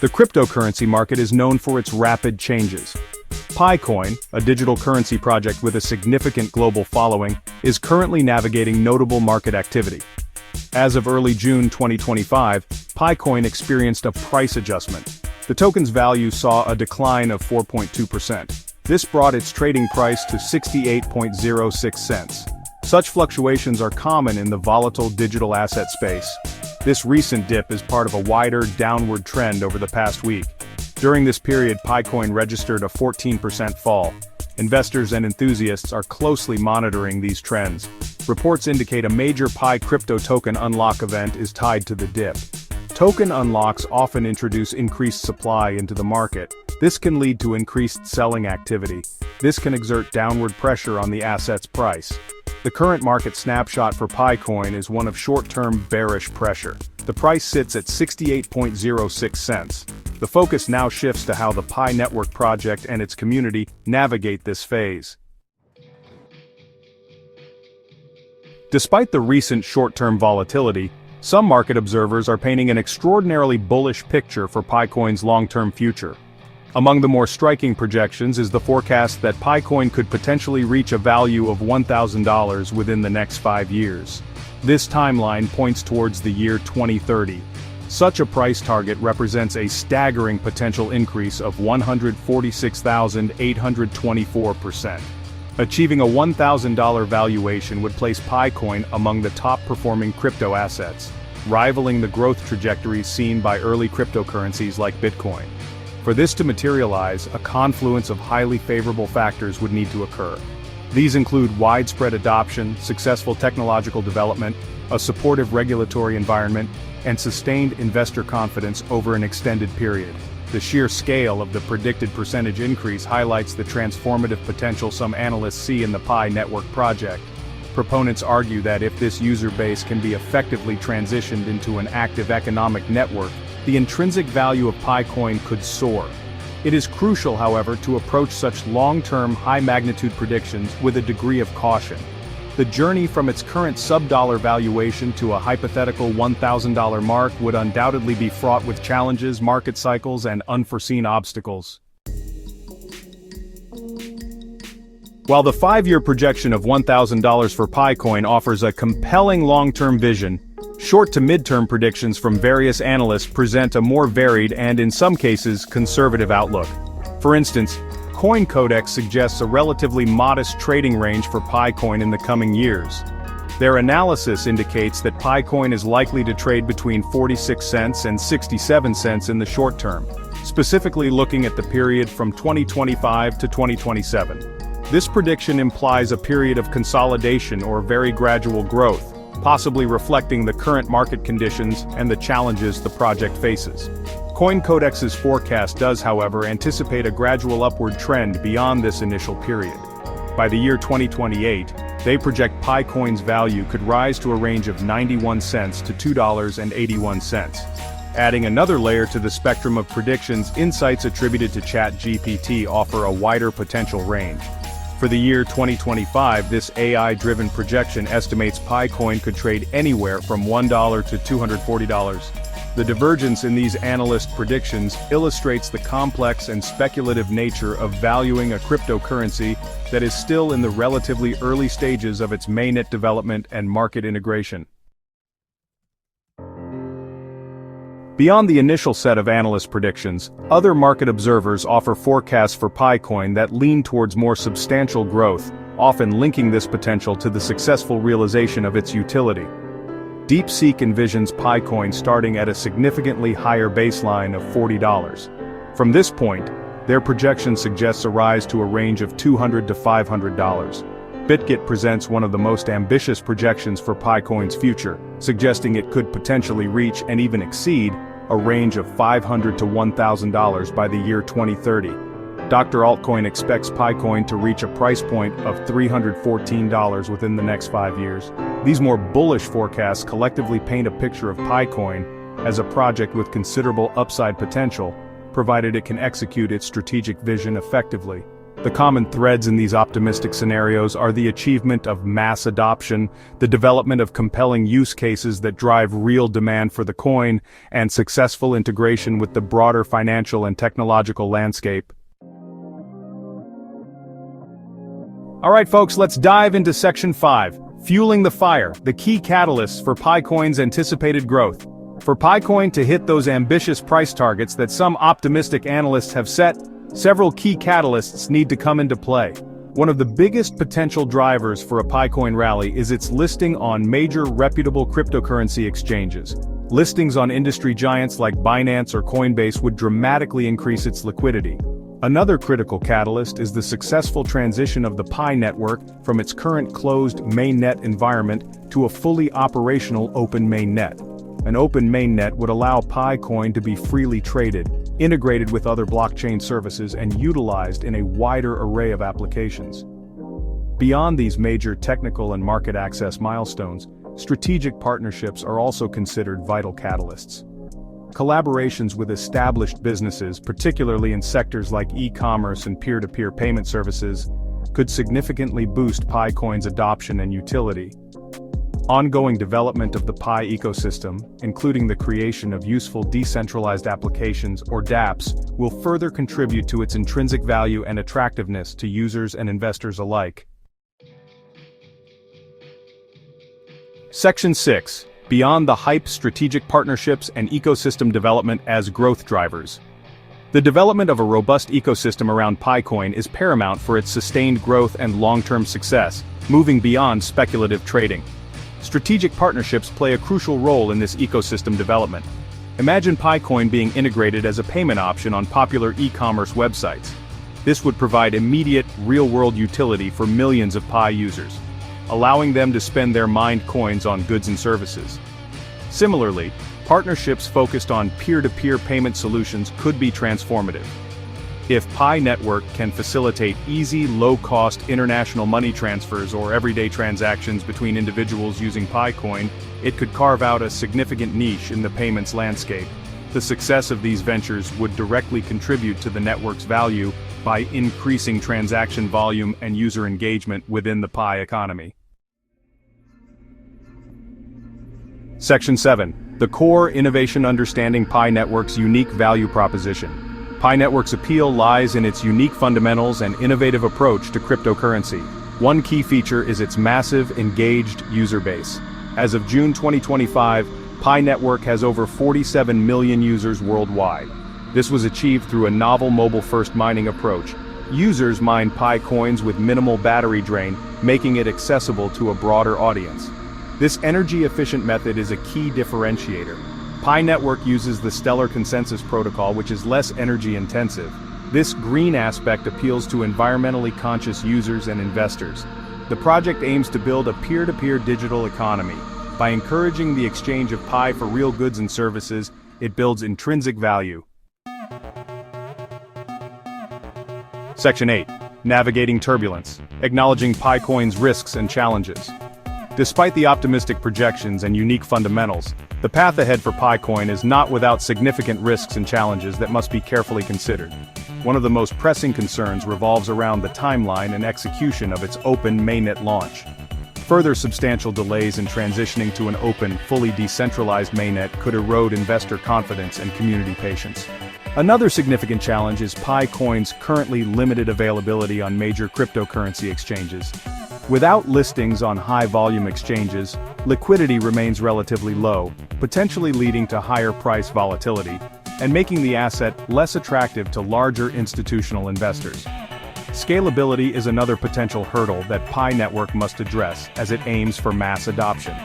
The cryptocurrency market is known for its rapid changes. Picoin, a digital currency project with a significant global following, is currently navigating notable market activity. As of early June 2025, Picoin experienced a price adjustment. The token's value saw a decline of 4.2%. This brought its trading price to 68.06 cents. Such fluctuations are common in the volatile digital asset space. This recent dip is part of a wider downward trend over the past week. During this period, Picoin registered a 14% fall. Investors and enthusiasts are closely monitoring these trends. Reports indicate a major Pi crypto token unlock event is tied to the dip. Token unlocks often introduce increased supply into the market. This can lead to increased selling activity. This can exert downward pressure on the asset's price. The current market snapshot for Picoin is one of short-term bearish pressure. The price sits at 68.06 cents. The focus now shifts to how the Pi network project and its community navigate this phase. Despite the recent short-term volatility, some market observers are painting an extraordinarily bullish picture for Picoin's long-term future. Among the more striking projections is the forecast that Picoin could potentially reach a value of $1,000 within the next 5 years. This timeline points towards the year 2030. Such a price target represents a staggering potential increase of 146,824%. Achieving a $1,000 valuation would place Picoin among the top-performing crypto assets, rivaling the growth trajectories seen by early cryptocurrencies like Bitcoin. For this to materialize, a confluence of highly favorable factors would need to occur. These include widespread adoption, successful technological development, a supportive regulatory environment, and sustained investor confidence over an extended period. The sheer scale of the predicted percentage increase highlights the transformative potential some analysts see in the Pi network project. Proponents argue that if this user base can be effectively transitioned into an active economic network, the intrinsic value of Picoin could soar. It is crucial, however, to approach such long-term, high-magnitude predictions with a degree of caution. The journey from its current sub-dollar valuation to a hypothetical $1,000 mark would undoubtedly be fraught with challenges, market cycles, and unforeseen obstacles. While the 5-year projection of $1,000 for Picoin offers a compelling long-term vision, short to mid-term predictions from various analysts present a more varied and, in some cases, conservative outlook. For instance, CoinCodex suggests a relatively modest trading range for Picoin in the coming years. Their analysis indicates that Picoin is likely to trade between 46 cents and 67 cents in the short term, specifically looking at the period from 2025 to 2027. This prediction implies a period of consolidation or very gradual growth, possibly reflecting the current market conditions and the challenges the project faces. CoinCodex's forecast does, however, anticipate a gradual upward trend beyond this initial period. By the year 2028, they project Picoin's value could rise to a range of 91 cents to $2.81. Adding another layer to the spectrum of predictions, insights attributed to ChatGPT offer a wider potential range. For the year 2025, this AI-driven projection estimates Picoin could trade anywhere from $1 to $240. The divergence in these analyst predictions illustrates the complex and speculative nature of valuing a cryptocurrency that is still in the relatively early stages of its mainnet development and market integration. Beyond the initial set of analyst predictions, other market observers offer forecasts for Picoin that lean towards more substantial growth, often linking this potential to the successful realization of its utility. DeepSeek envisions Picoin starting at a significantly higher baseline of $40. From this point, their projection suggests a rise to a range of $200 to $500. BitGet presents one of the most ambitious projections for Picoin's future, suggesting it could potentially reach and even exceed a range of $500 to $1,000 by the year 2030. Dr. Altcoin expects Picoin to reach a price point of $314 within the next 5 years. These more bullish forecasts collectively paint a picture of Picoin as a project with considerable upside potential, provided it can execute its strategic vision effectively. The common threads in these optimistic scenarios are the achievement of mass adoption, the development of compelling use cases that drive real demand for the coin, and successful integration with the broader financial and technological landscape. Alright folks, let's dive into Section 5, Fueling the Fire, the key catalysts for PiCoin's anticipated growth. For PiCoin to hit those ambitious price targets that some optimistic analysts have set, several key catalysts need to come into play. One of the biggest potential drivers for a PiCoin rally is its listing on major reputable cryptocurrency exchanges. Listings on industry giants like Binance or Coinbase would dramatically increase its liquidity. Another critical catalyst is the successful transition of the Pi network from its current closed mainnet environment to a fully operational open mainnet. An open mainnet would allow PiCoin to be freely traded, integrated with other blockchain services, and utilized in a wider array of applications. Beyond these major technical and market access milestones, strategic partnerships are also considered vital catalysts. Collaborations with established businesses, particularly in sectors like e-commerce and peer-to-peer payment services, could significantly boost PiCoin's adoption and utility. Ongoing development of the Pi ecosystem, including the creation of useful decentralized applications or dApps, will further contribute to its intrinsic value and attractiveness to users and investors alike. Section 6. Beyond the hype, strategic partnerships and ecosystem development as growth drivers. The development of a robust ecosystem around PiCoin is paramount for its sustained growth and long-term success, moving beyond speculative trading. Strategic partnerships play a crucial role in this ecosystem development. Imagine PiCoin being integrated as a payment option on popular e-commerce websites. This would provide immediate, real-world utility for millions of Pi users, allowing them to spend their mined coins on goods and services. Similarly, partnerships focused on peer-to-peer payment solutions could be transformative. If Pi Network can facilitate easy, low-cost international money transfers or everyday transactions between individuals using PiCoin, it could carve out a significant niche in the payments landscape. The success of these ventures would directly contribute to the network's value by increasing transaction volume and user engagement within the Pi economy. Section 7. The core innovation understanding Pi Network's unique value proposition. Pi Network's appeal lies in its unique fundamentals and innovative approach to cryptocurrency. One key feature is its massive, engaged user base. As of June 2025, Pi Network has over 47 million users worldwide. This was achieved through a novel mobile-first mining approach. Users mine Pi coins with minimal battery drain, making it accessible to a broader audience. This energy-efficient method is a key differentiator. Pi Network uses the Stellar Consensus Protocol, which is less energy-intensive. This green aspect appeals to environmentally conscious users and investors. The project aims to build a peer-to-peer digital economy. By encouraging the exchange of Pi for real goods and services, it builds intrinsic value. Section 8. Navigating turbulence. Acknowledging PiCoin's risks and challenges. Despite the optimistic projections and unique fundamentals, the path ahead for PiCoin is not without significant risks and challenges that must be carefully considered. One of the most pressing concerns revolves around the timeline and execution of its open mainnet launch. Further substantial delays in transitioning to an open, fully decentralized mainnet could erode investor confidence and community patience. Another significant challenge is PiCoin's currently limited availability on major cryptocurrency exchanges. Without listings on high-volume exchanges, liquidity remains relatively low, potentially leading to higher price volatility, and making the asset less attractive to larger institutional investors. Scalability is another potential hurdle that Pi Network must address as it aims for mass adoption.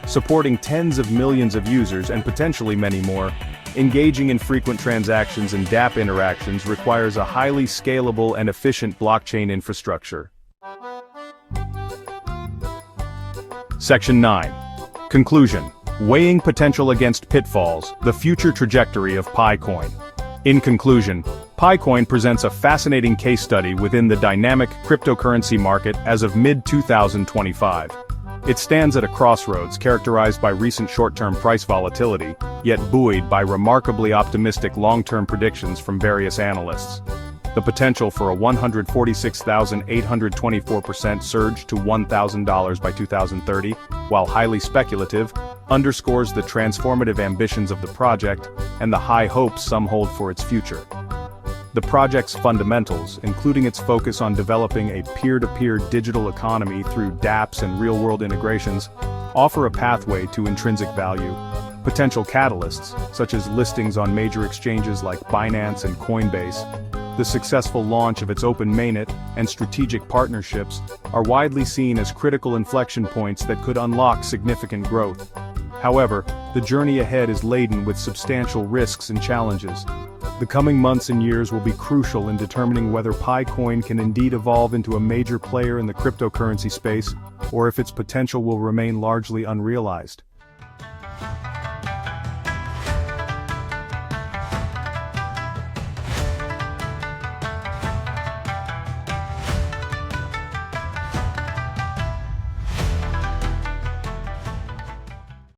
Supporting tens of millions of users and potentially many more, engaging in frequent transactions and dApp interactions requires a highly scalable and efficient blockchain infrastructure. Section 9. Conclusion. Weighing potential against pitfalls, the future trajectory of PiCoin. In conclusion, PiCoin presents a fascinating case study within the dynamic cryptocurrency market as of mid-2025. It stands at a crossroads characterized by recent short-term price volatility, yet buoyed by remarkably optimistic long-term predictions from various analysts. The potential for a 146,824% surge to $1,000 by 2030, while highly speculative, underscores the transformative ambitions of the project and the high hopes some hold for its future. The project's fundamentals, including its focus on developing a peer-to-peer digital economy through dApps and real-world integrations, offer a pathway to intrinsic value. Potential catalysts, such as listings on major exchanges like Binance and Coinbase, the successful launch of its open mainnet, and strategic partnerships, are widely seen as critical inflection points that could unlock significant growth. However, the journey ahead is laden with substantial risks and challenges. The coming months and years will be crucial in determining whether PiCoin can indeed evolve into a major player in the cryptocurrency space, or if its potential will remain largely unrealized.